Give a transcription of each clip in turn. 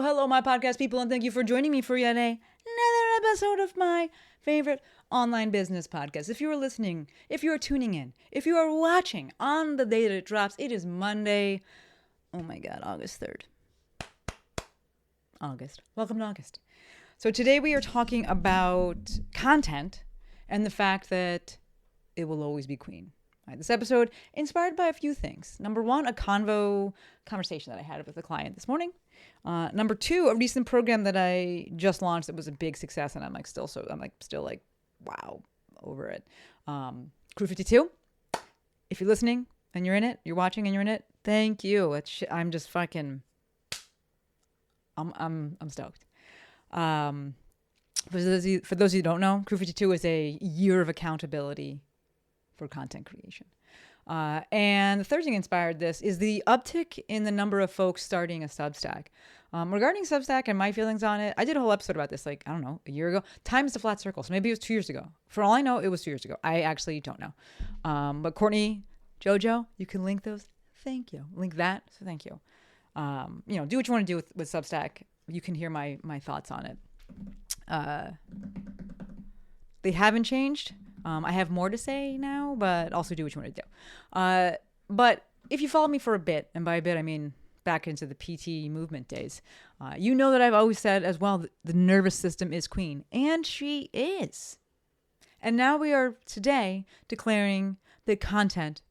Hello, my podcast people, and thank you for joining me for yet another episode of my favorite online business podcast. If you are listening, if you are tuning in, if you are watching on the day that it drops, it is Monday. Oh my God, August 3rd. August. Welcome to August. So today we are talking about content and the fact that it will always be queen. This episode inspired by a few things. Number one, a conversation that I had with a client this morning. Number two, a recent program that I just launched that was a big success, and I'm still wow over it. Crew 52. If you're listening and you're in it, you're watching and you're in it, thank you. I'm just fucking. I'm stoked. For those of you who don't know, Crew 52 is a year of accountability for content creation. And the third thing inspired this is the uptick in the number of folks starting a Substack. Regarding Substack and my feelings on it, I did a whole episode about this, a year ago. Time is a flat circle. So maybe it was 2 years ago. For all I know, it was 2 years ago. I actually don't know. But Courtney, Jojo, you can link those. Thank you. Link that. So thank you. Do what you want to do with Substack. You can hear my thoughts on it. They haven't changed. I have more to say now, but also do what you want to do. But if you follow me for a bit, and by a bit I mean back into the PT movement days, you know that I've always said as well that the nervous system is queen, and she is. And now we are today declaring that content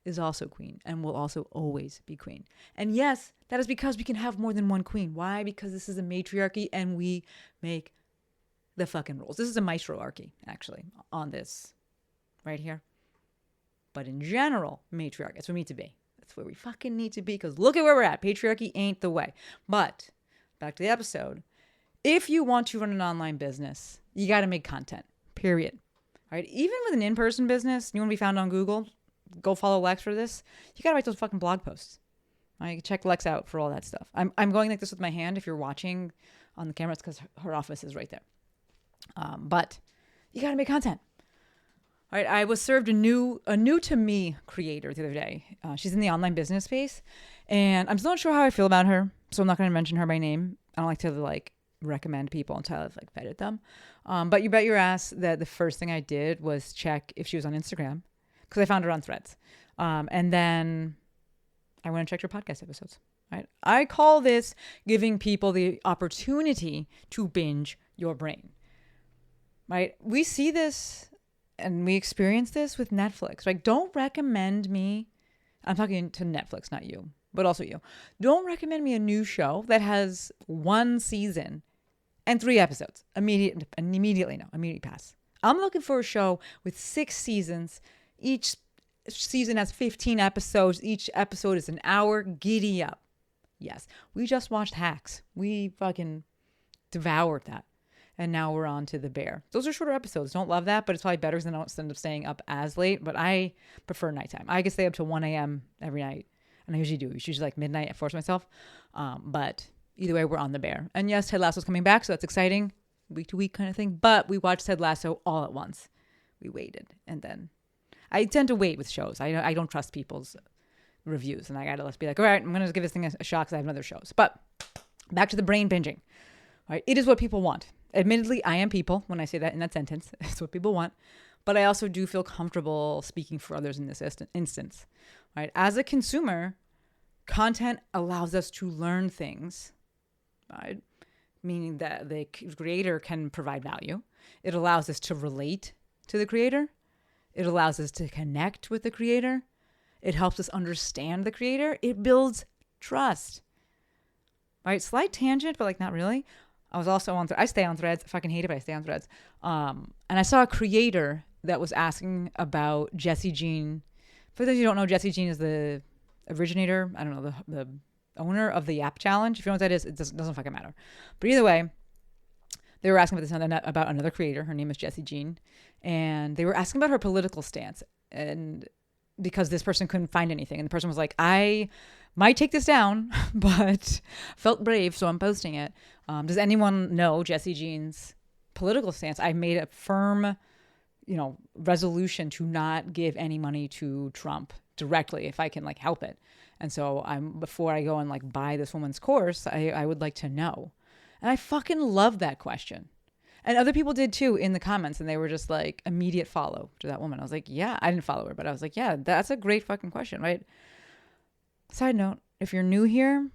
is also queen and will also always be queen. And yes, that is because we can have more than one queen. Why? Because this is a matriarchy and we make the fucking rules. This is a maestroarchy, actually, on this right here. But in general, matriarchy, that's where we need to be. That's where we fucking need to be, because look at where we're at. Patriarchy ain't the way. But back to the episode. If you want to run an online business, you got to make content, period. All right? Even with an in-person business, you want to be found on Google, go follow Lex for this. You got to write those fucking blog posts. All right? Check Lex out for all that stuff. I'm going like this with my hand. If you're watching on the camera, it's because her office is right there. But you got to make content. All right. I was served a new to me creator the other day. She's in the online business space, and I'm still not sure how I feel about her. So I'm not going to mention her by name. I don't like to recommend people until I've vetted them. But you bet your ass that the first thing I did was check if she was on Instagram, because I found her on Threads. And then I went and checked her podcast episodes. Right. I call this giving people the opportunity to binge your brain. Right? We see this and we experience this with Netflix. Right? Don't recommend me. I'm talking to Netflix, not you, but also you. Don't recommend me a new show that has one season and 3 episodes. Immediately pass. I'm looking for a show with 6 seasons. Each season has 15 episodes. Each episode is an hour. Giddy up. Yes. We just watched Hacks. We fucking devoured that. And now we're on to The Bear. Those are shorter episodes. Don't love that, but it's probably better because I don't end up staying up as late. But I prefer nighttime. I can stay up till 1 a.m. every night. And I usually do. It's usually midnight. I force myself. But either way, we're on The Bear. And yes, Ted Lasso's coming back. So that's exciting. Week to week kind of thing. But we watched Ted Lasso all at once. We waited. And then I tend to wait with shows. I don't trust people's reviews. And I got to be like, all right, I'm going to give this thing a shot because I have other shows. But back to the brain binging. All right, it is what people want. Admittedly, I am people when I say that in that sentence. It's what people want. But I also do feel comfortable speaking for others in this instance. Right? As a consumer, content allows us to learn things, right? Meaning that the creator can provide value. It allows us to relate to the creator. It allows us to connect with the creator. It helps us understand the creator. It builds trust. Right? Slight tangent, but not really. I was also on I stay on Threads. I fucking hate it, but I stay on Threads. And I saw a creator that was asking about Jessie Jean. For those of you who don't know, Jessie Jean is the originator, I don't know, the owner of the App Challenge. If you know what that is, it doesn't fucking matter. But either way, they were asking about another creator. Her name is Jessie Jean. And they were asking about her political stance. And because this person couldn't find anything. And the person was like, I might take this down, but felt brave, so I'm posting it. Does anyone know Jessie Jean's political stance? I made a firm, resolution to not give any money to Trump directly if I can help it. And so before I go and like buy this woman's course, I would like to know. And I fucking love that question. And other people did too in the comments, and they were just like immediate follow to that woman. I was like, yeah, I didn't follow her, but I was like, yeah, that's a great fucking question, right? Side note, if you're new here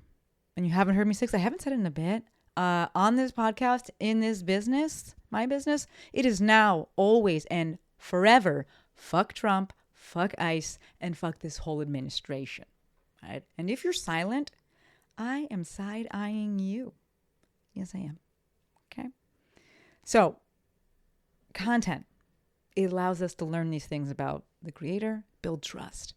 and you haven't heard me say, I haven't said it in a bit, on this podcast, in this business, my business, it is now, always, and forever, fuck Trump, fuck ICE, and fuck this whole administration, right? And if you're silent, I am side-eyeing you. Yes, I am. Okay? So, content. It allows us to learn these things about the creator, build trust.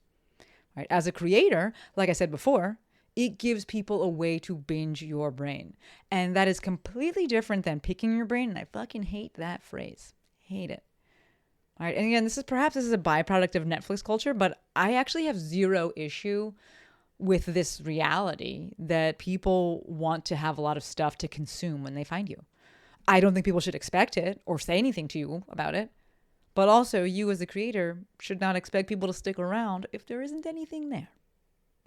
Right? As a creator, like I said before, it gives people a way to binge your brain. And that is completely different than picking your brain. And I fucking hate that phrase. Hate it. All right. And again, this is a byproduct of Netflix culture, but I actually have zero issue with this reality that people want to have a lot of stuff to consume when they find you. I don't think people should expect it or say anything to you about it. But also, you as a creator should not expect people to stick around if there isn't anything there.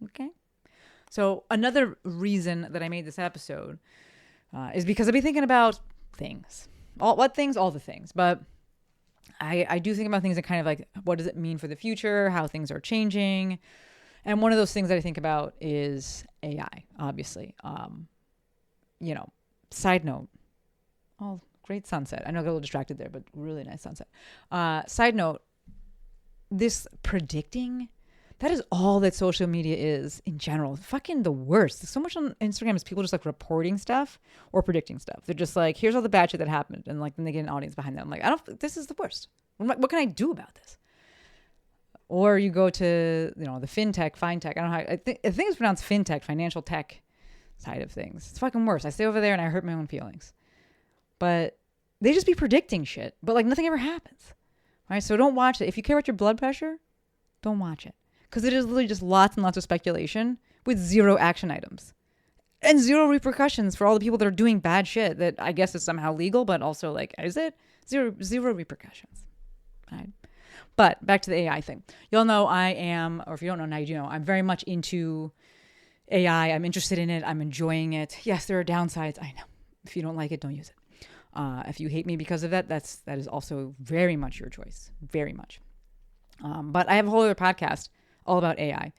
Okay? So another reason that I made this episode is because I've been thinking about things. What things? All the things. But I do think about things that kind of like, what does it mean for the future? How things are changing? And one of those things that I think about is AI, obviously. Side note. Oh, great sunset. I know I got a little distracted there, but really nice sunset. Side note, this predicting, that is all that social media is in general. Fucking the worst. There's so much on Instagram is people just like reporting stuff or predicting stuff. They're just like, here's all the bad shit that happened. And like, then they get an audience behind them. I'm like, this is the worst. What can I do about this? Or you go to, the fintech. I don't know how, I think it's pronounced fintech, financial tech side of things. It's fucking worse. I stay over there and I hurt my own feelings. But they just be predicting shit, but like nothing ever happens. All right, so don't watch it. If you care about your blood pressure, don't watch it. Because it is literally just lots and lots of speculation with zero action items. And zero repercussions for all the people that are doing bad shit that I guess is somehow legal, but also like, is it? Zero repercussions. All right. But back to the AI thing. You'll know I am, or if you don't know now, you do know, I'm very much into AI. I'm interested in it. I'm enjoying it. Yes, there are downsides. I know. If you don't like it, don't use it. If you hate me because of that, that is also very much your choice. Very much. But I have a whole other podcast all about AI.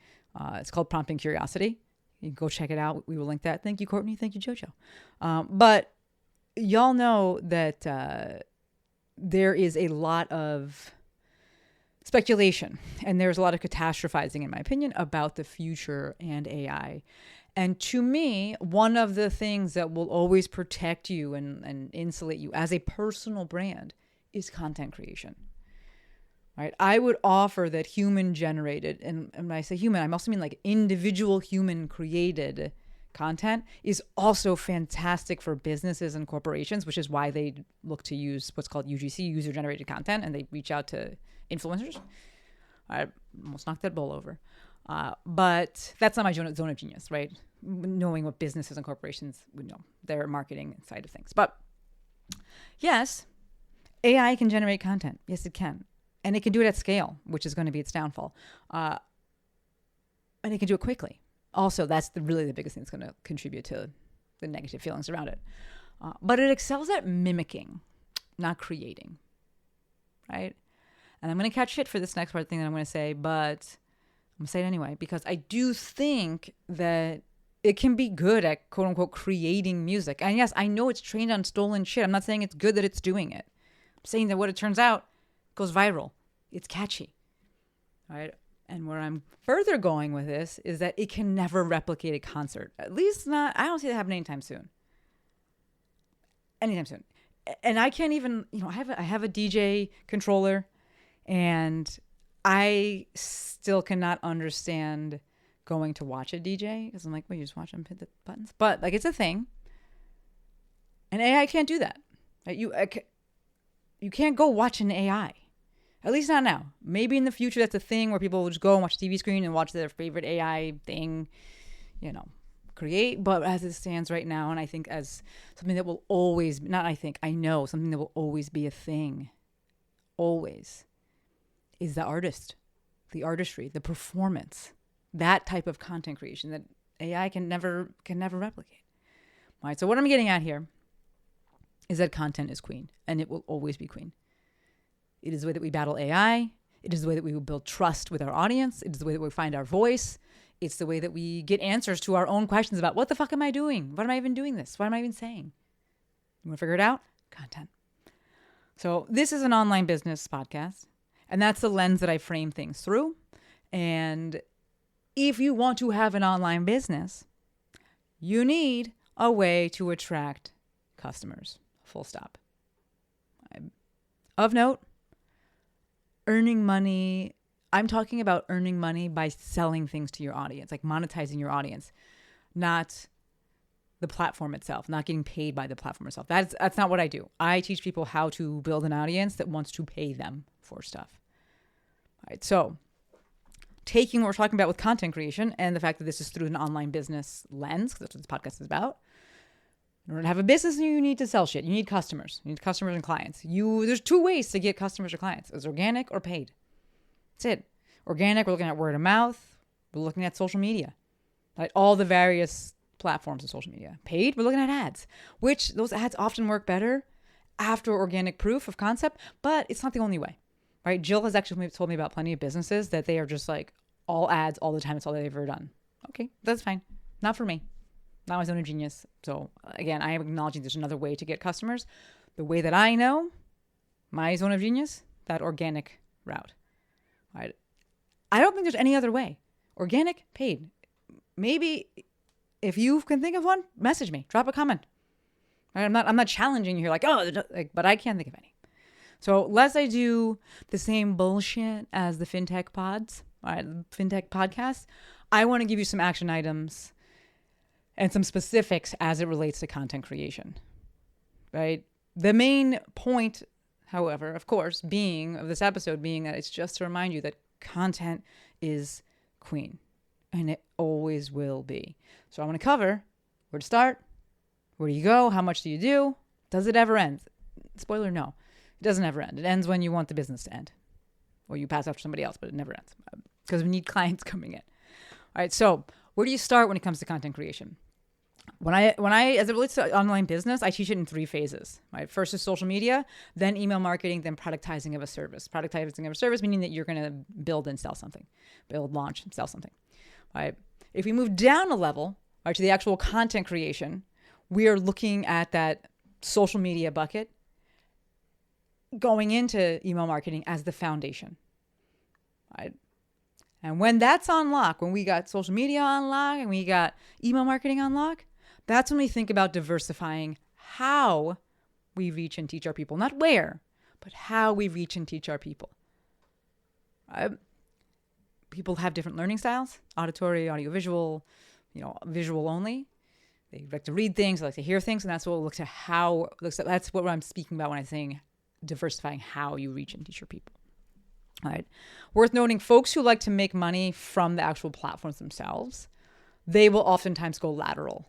It's called Prompting Curiosity. You can go check it out. We will link that. Thank you, Courtney. Thank you, Jojo. But y'all know that there is a lot of speculation and there's a lot of catastrophizing, in my opinion, about the future and AI. And to me, one of the things that will always protect you and insulate you as a personal brand is content creation. Right? I would offer that human generated, and when I say human, I also mean like individual human created content is also fantastic for businesses and corporations, which is why they look to use what's called UGC, user generated content, and they reach out to influencers. I almost knocked that bowl over. But that's not my zone of genius, right? Knowing what businesses and corporations would know, their marketing side of things. But yes, AI can generate content. Yes, it can. And it can do it at scale, which is going to be its downfall. And it can do it quickly. Also, that's really the biggest thing that's going to contribute to the negative feelings around it. But it excels at mimicking, not creating, right? And I'm going to catch shit for this next part thing that I'm going to say, but I'm going to say it anyway, because I do think that it can be good at quote unquote creating music. And yes, I know it's trained on stolen shit. I'm not saying it's good that it's doing it. I'm saying that what it turns out goes viral. It's catchy. All right. And where I'm further going with this is that it can never replicate a concert. At least not, I don't see that happening anytime soon. Anytime soon. And I can't even, I have a DJ controller and I still cannot understand going to watch a DJ because I'm like, well, you just watch them hit the buttons. But like, it's a thing. And AI can't do that. Right? You can't go watch an AI. At least not now. Maybe in the future that's a thing where people will just go and watch a TV screen and watch their favorite AI thing, create. But as it stands right now, and I think as something that will always, I know something that will always be a thing, always, is the artist, the artistry, the performance, that type of content creation that AI can never replicate. All right. So what I'm getting at here is that content is queen, and it will always be queen. It is the way that we battle AI. It is the way that we will build trust with our audience. It is the way that we find our voice. It's the way that we get answers to our own questions about what the fuck am I doing? What am I even doing this? What am I even saying? You want to figure it out? Content. So this is an online business podcast, and that's the lens that I frame things through. And if you want to have an online business, you need a way to attract customers. Full stop. Of note, earning money. I'm talking about earning money by selling things to your audience, like monetizing your audience, not the platform itself, not getting paid by the platform itself. That's not what I do. I teach people how to build an audience that wants to pay them for stuff. All right. So taking what we're talking about with content creation and the fact that this is through an online business lens, because that's what this podcast is about. In order to have a business, you need to sell shit. You need customers. You need customers and clients. There's two ways to get customers or clients. It's organic or paid. That's it. Organic, we're looking at word of mouth. We're looking at social media. Right? All the various platforms of social media. Paid, we're looking at ads, which those ads often work better after organic proof of concept, but it's not the only way. Right? Jill has actually told me about plenty of businesses that they are just like all ads all the time. It's all they've ever done. Okay, that's fine. Not for me. Not my zone of genius. So again, I am acknowledging there's another way to get customers. The way that I know, my zone of genius, that organic route. Right? I don't think there's any other way. Organic, paid. Maybe if you can think of one, message me, drop a comment. Right? I'm not challenging you here but I can't think of any. So lest I do the same bullshit as the fintech pods, all right, the fintech podcasts, I want to give you some action items and some specifics as it relates to content creation, right? The main point, however, of course, of this episode being that it's just to remind you that content is queen, and it always will be. So I want to cover where to start, where do you go, how much do you do, does it ever end? Spoiler, no, it doesn't ever end. It ends when you want the business to end, or you pass off to somebody else, but it never ends because we need clients coming in. All right, so where do you start when it comes to content creation? When I, as it relates to online business, I teach it in 3 phases. Right? First is social media, then email marketing, then productizing of a service. Productizing of a service meaning that you're going to build and sell something, launch, and sell something. Right? If we move down a level, right, to the actual content creation, we are looking at that social media bucket, going into email marketing as the foundation. Right? And when that's on lock, when we got social media on lock and we got email marketing on lock, that's when we think about diversifying how we reach and teach our people. Not where, but how we reach and teach our people. People have different learning styles, auditory, audiovisual, visual only. They like to read things, they like to hear things, and that's what we'll look to that's what I'm speaking about when I'm saying diversifying how you reach and teach your people. All right. Worth noting, folks who like to make money from the actual platforms themselves, they will oftentimes go lateral,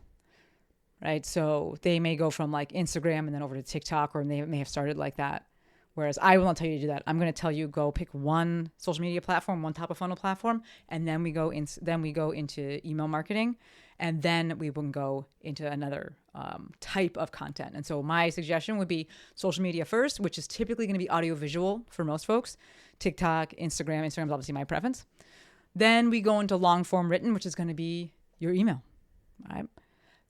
right? So they may go from like Instagram and then over to TikTok, or they may have started like that. Whereas I will not tell you to do that. I'm going to tell you go pick one social media platform, one top of funnel platform, and then we go into email marketing, and then we will go into another type of content. And so my suggestion would be social media first, which is typically going to be audio-visual for most folks. TikTok, Instagram. Instagram is obviously my preference. Then we go into long-form written, which is going to be your email. Right?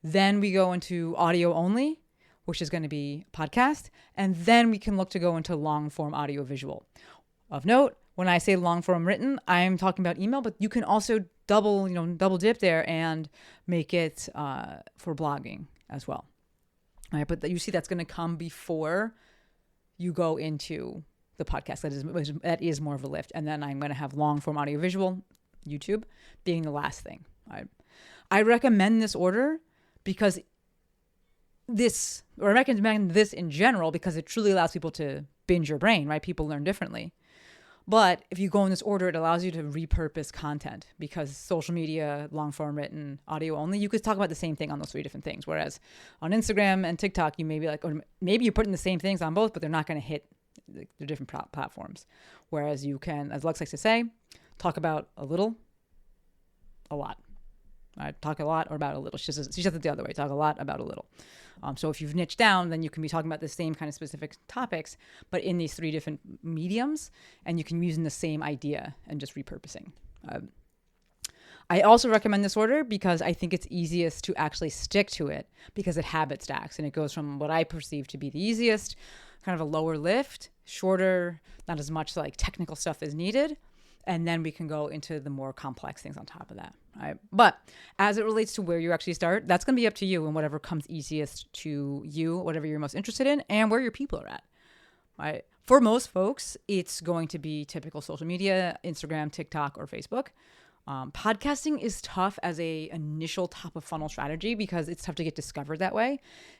Then we go into audio only, which is going to be podcast. And then we can look to go into long-form audio-visual. Of note, when I say long-form written, I'm talking about email, but you can also double dip there and make it for blogging as well. All right, but you see that's going to come before you go into the podcast. That is more of a lift. And then I'm going to have long-form audio-visual, YouTube, being the last thing. All right. I recommend this order because I recommend this in general because it truly allows people to binge your brain, right? People learn differently. But if you go in this order, it allows you to repurpose content because social media, long form written, audio only, you could talk about the same thing on those 3 different things. Whereas on Instagram and TikTok, you may be like, or maybe you're putting the same things on both, but they're not going to hit the different platforms. Whereas you can, as Lux likes to say, talk about a little a lot. I talk a lot or about a little. She says it the other way. Talk a lot about a little. So if you've niched down, then you can be talking about the same kind of specific topics, but in these 3 different mediums, and you can be using the same idea and just repurposing. I also recommend this order because I think it's easiest to actually stick to it because it habit stacks, and it goes from what I perceive to be the easiest, kind of a lower lift, shorter, not as much like technical stuff is needed. And then we can go into the more complex things on top of that, right? But as it relates to where you actually start, that's going to be up to you and whatever comes easiest to you, whatever you're most interested in, and where your people are at, right? For most folks, it's going to be typical social media, Instagram, TikTok, or Facebook. Podcasting is tough as a initial top of funnel strategy because it's tough to get discovered that way.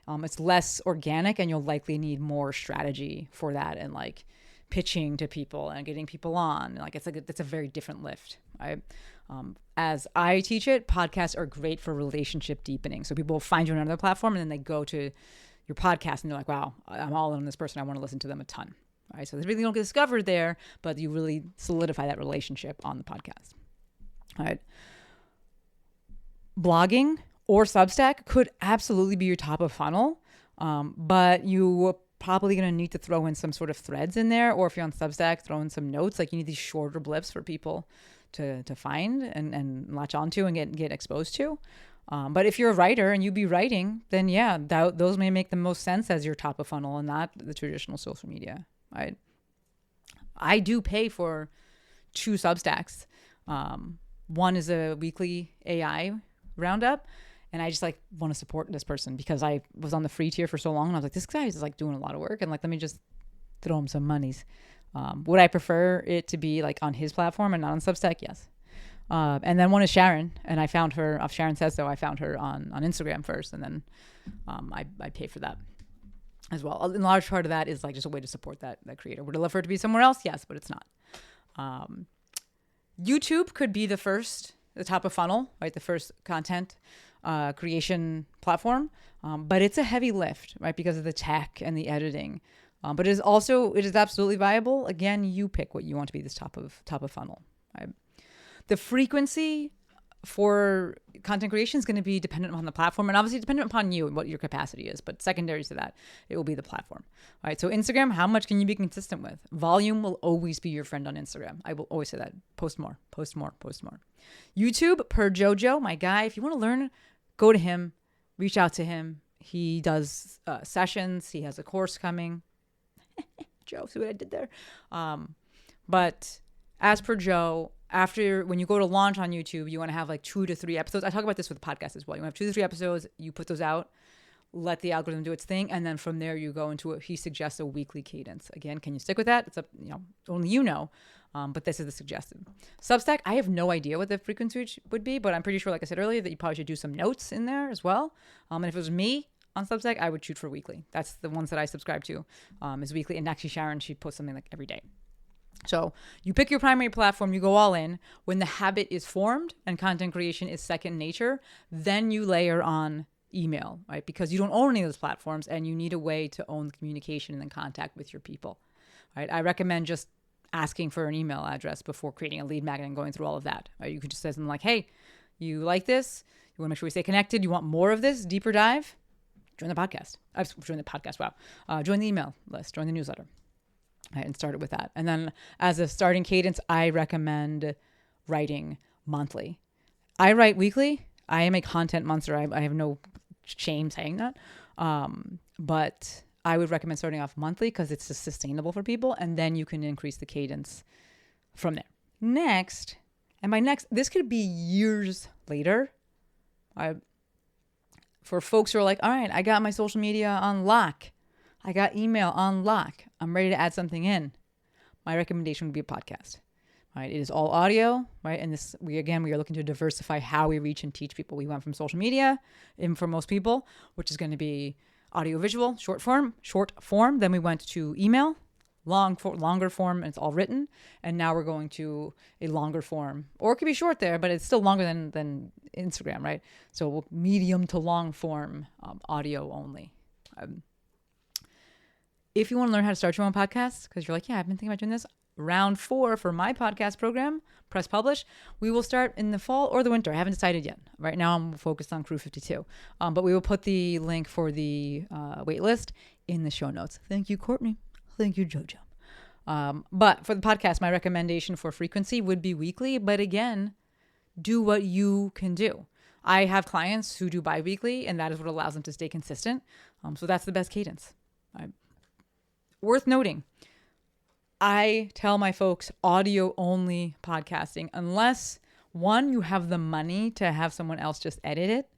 It's less organic, and you'll likely need more strategy for that, and like pitching to people and getting people on. Like it's a very different lift, right? As I teach it, podcasts are great for relationship deepening. So people will find you on another platform, and then they go to your podcast and they're like, wow, I'm all in on this person. I want to listen to them a ton, right? So they really don't get discovered there, but you really solidify that relationship on the podcast. All right. Blogging or Substack could absolutely be your top of funnel, but you are probably going to need to throw in some sort of threads in there, or if you're on Substack, throw in some notes. Like you need these shorter blips for people to find and latch onto and get exposed to. But if you're a writer and you be writing, then yeah, those may make the most sense as your top of funnel and not the traditional social media. Right? I do pay for 2 Substacks. One is a weekly AI roundup, and I just like want to support this person because I was on the free tier for so long, and I was like, this guy is like doing a lot of work, and like let me just throw him some monies. Would I prefer it to be like on his platform and not on Substack? Yes. And then one is Sharon, and I found her. Sharon Says So. I found her on Instagram first, and then I pay for that as well. A large part of that is like just a way to support that creator. Would I love for it to be somewhere else? Yes, but it's not. YouTube could be the top of funnel, right? The first content creation platform, but it's a heavy lift, right? Because of the tech and the editing. But it is absolutely viable. Again, you pick what you want to be this top of funnel, right? The frequency for content creation is going to be dependent upon the platform, and obviously dependent upon you and what your capacity is. But secondary to that, it will be the platform. All right. So Instagram, how much can you be consistent with? Volume will always be your friend on Instagram. I will always say that. Post more, post more, post more. YouTube, per Jojo, my guy. If you want to learn, go to him, reach out to him. He does sessions. He has a course coming. Joe, see what I did there? But as per Joe, when you go to launch on YouTube, you want to have like 2 to 3 episodes. I talk about this with the podcast as well. You want to have 2 to 3 episodes. You put those out, let the algorithm do its thing, and then from there you go into he suggests a weekly cadence. Again, can you stick with that? It's up, only you know. But this is the suggested. Substack, I have no idea what the frequency would be, but I'm pretty sure, like I said earlier, that you probably should do some notes in there as well. And if it was me on Substack, I would shoot for weekly. That's the ones that I subscribe to, is weekly. And actually, Sharon, she posts something like every day. So you pick your primary platform, you go all in. When the habit is formed and content creation is second nature, then you layer on email, right? Because you don't own any of those platforms and you need a way to own the communication and then contact with your people, right? I recommend just asking for an email address before creating a lead magnet and going through all of that, right? You could just say something like, hey, you like this? You want to make sure we stay connected? You want more of this? Deeper dive? Join the podcast. Wow. Join the email list. Join the newsletter. Right, and start it with that. And then as a starting cadence, I recommend writing monthly. I write weekly. I am a content monster. I have no shame saying that. But I would recommend starting off monthly because it's just sustainable for people. And then you can increase the cadence from there. Next, this could be years later. For folks who are like, all right, I got my social media on lock. I got email on lock. I'm ready to add something in. My recommendation would be a podcast. Right? It is all audio, right? And we are looking to diversify how we reach and teach people. We went from social media, and for most people, which is going to be audio visual, short form. Then we went to email, longer form, and it's all written. And now we're going to a longer form, or it could be short there, but it's still longer than Instagram, right? So medium to long form, audio only. If you want to learn how to start your own podcast, because you're like, yeah, I've been thinking about doing this, round 4 for my podcast program, Press Publish, we will start in the fall or the winter. I haven't decided yet. Right now I'm focused on Crew 52. But we will put the link for the wait list in the show notes. Thank you, Courtney. Thank you, Jojo. But for the podcast, my recommendation for frequency would be weekly. But again, do what you can do. I have clients who do bi-weekly, and that is what allows them to stay consistent. So that's the best cadence. Worth noting, I tell my folks audio-only podcasting, unless, one, you have the money to have someone else just edit it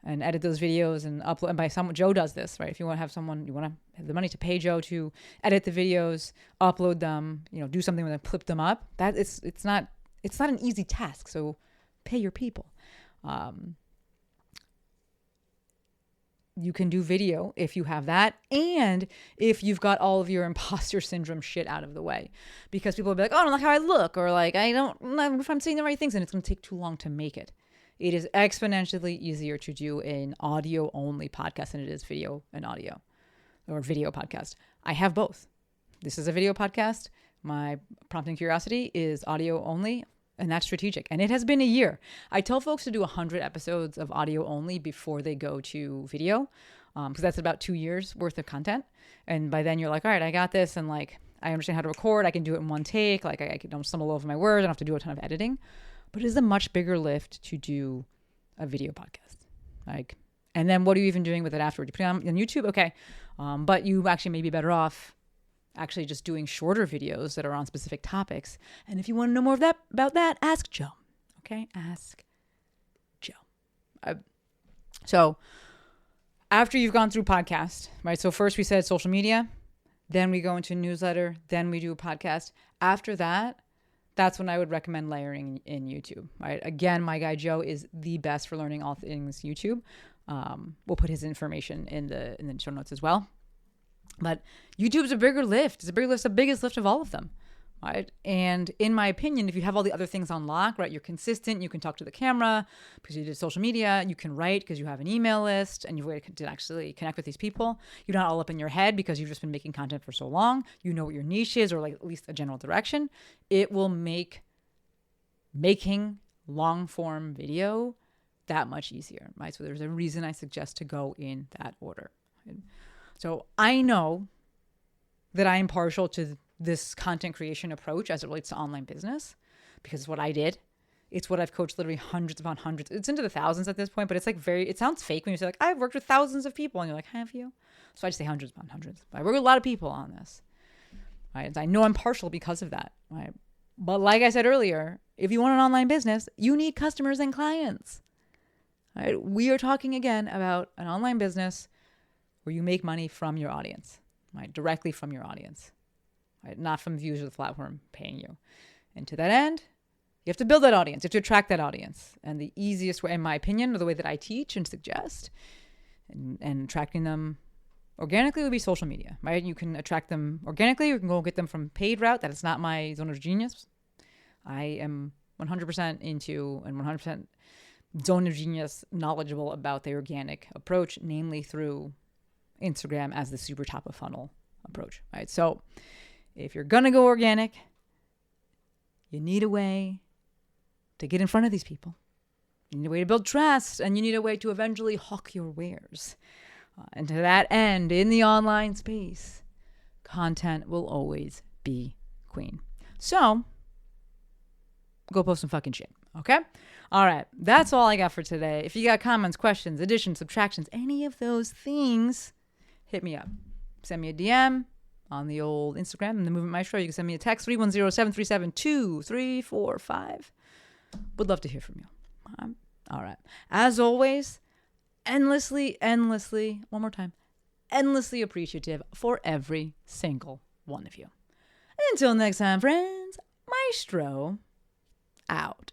and edit those videos and upload. And by someone, Joe does this, right? If you want to have someone, you want to have the money to pay Joe to edit the videos, upload them, do something with them, clip them up. That it's not an easy task. So pay your people. You can do video if you have that, and if you've got all of your imposter syndrome shit out of the way, because people will be like, oh, I don't like how I look, or like, I don't know if I'm saying the right things, and it's going to take too long to make it. It is exponentially easier to do an audio only podcast than it is video and audio, or video podcast. I have both. This is a video podcast. My Prompting Curiosity is audio only. And that's strategic. And it has been a year. I tell folks to do 100 episodes of audio only before they go to video, because that's about 2 years worth of content. And by then you're like, all right, I got this. And like, I understand how to record. I can do it in one take. Like I don't stumble over my words. I don't have to do a ton of editing. But it is a much bigger lift to do a video podcast. And then what are you even doing with it afterward? You put it on YouTube? Okay. But you actually may be better off actually just doing shorter videos that are on specific topics. And if you want to know more about that, ask Joe. Okay? Ask Joe. So after you've gone through podcast, right? So first we said social media, then we go into newsletter, then we do a podcast. After that, that's when I would recommend layering in YouTube, right? Again, my guy Joe is the best for learning all things YouTube. We'll put his information in the show notes as well. But YouTube's a bigger lift. It's a bigger lift, the biggest lift of all of them, right? And in my opinion, if you have all the other things on lock, right, you're consistent, you can talk to the camera because you did social media, you can write because you have an email list and you've waited to actually connect with these people. You're not all up in your head because you've just been making content for so long. You know what your niche is, or like at least a general direction. It will make making long form video that much easier, right? So there's a reason I suggest to go in that order. Right? So I know that I am partial to this content creation approach as it relates to online business, because it's what I did. It's what I've coached literally hundreds upon hundreds. It's into the thousands at this point, but it's like it sounds fake when you say like, I've worked with thousands of people, and you're like, have you? So I just say hundreds upon hundreds. I work with a lot of people on this. Right? And I know I'm partial because of that. Right? But like I said earlier, if you want an online business, you need customers and clients. Right? We are talking again about an online business where you make money from your audience, right? Directly from your audience, right? Not from views of the platform paying you. And to that end, you have to build that audience. You have to attract that audience. And the easiest way, in my opinion, or the way that I teach and suggest and attracting them organically would be social media, right? You can attract them organically. You can go get them from paid route. That is not my zone of genius. I am 100% into and 100% zone of genius knowledgeable about the organic approach, namely through Instagram as the super top of funnel approach, right? So if you're going to go organic, you need a way to get in front of these people. You need a way to build trust, and you need a way to eventually hawk your wares. And to that end, in the online space, content will always be queen. So go post some fucking shit, okay? All right, that's all I got for today. If you got comments, questions, additions, subtractions, any of those things, hit me up. Send me a DM on the old Instagram and the Movement Maestro. You can send me a text, 310-737-2345. Would love to hear from you. All right. As always, endlessly, one more time, endlessly appreciative for every single one of you. Until next time, friends, Maestro out.